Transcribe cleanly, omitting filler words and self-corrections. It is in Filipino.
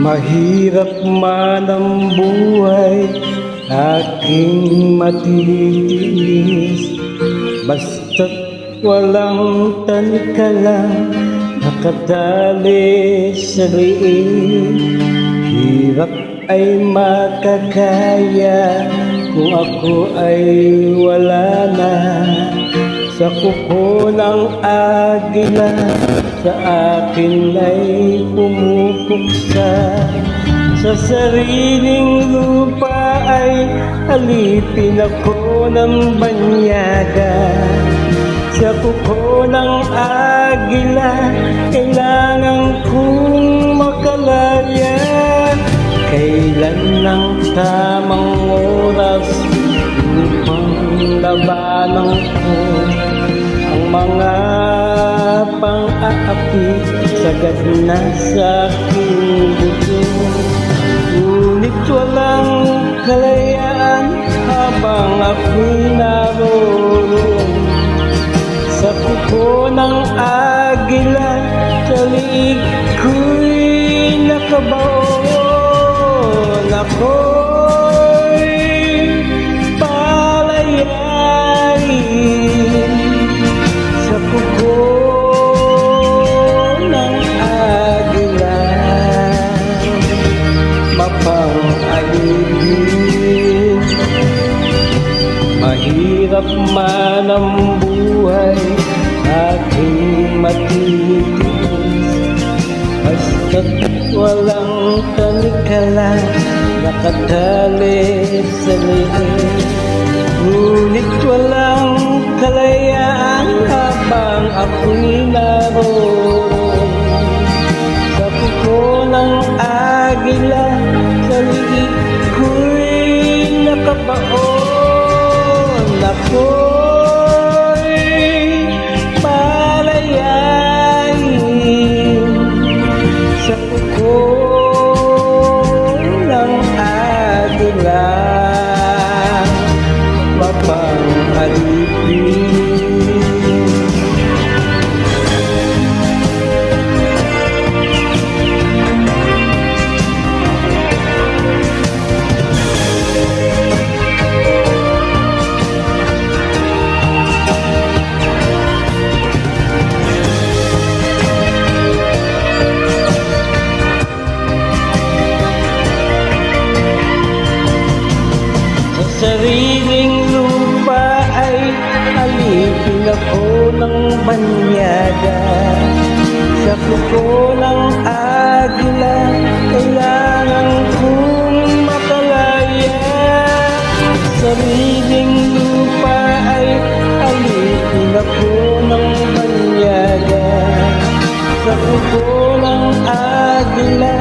Mahirap man ang buhay, aking matitiis. Basta't walang tanikala, nakatali sa liig. Hirap ay makakaya kung ako ay wala na. Sa kuko ng agila, sa akin ay pumupuksa. Sa sariling lupa ay alipin ako ng banyaga. Sa kuko ng agila, kailangan kong makalaya. Kailan ang tamang oras upang labanan ko ang mga pang-aapi sagad na sa aking buto. Ngunit walang kalayaan habang ako'y naroon sa kuko ng agila. Sa liig ko'y nakabaon, ako'y palayain sa kuko ng agila. Mapang-alipin, mahirap man ang buhay, aking matitiis. Basta't walang tanikala, nakatali sa liig. Ngunit walang kalayaan habang ako'y naroon sa kuko ng agila. Sa liig ko'y nakabaon, ako'y palayain sa kuko ng agila. Mapang-alipin, sa sariling lupa ay alipin ako ng banyaga. Sa kuko ng agila, kailangan kong makalaya. Sariling lupa ay alipin ako ng banyaga. Sa kuko ng agila,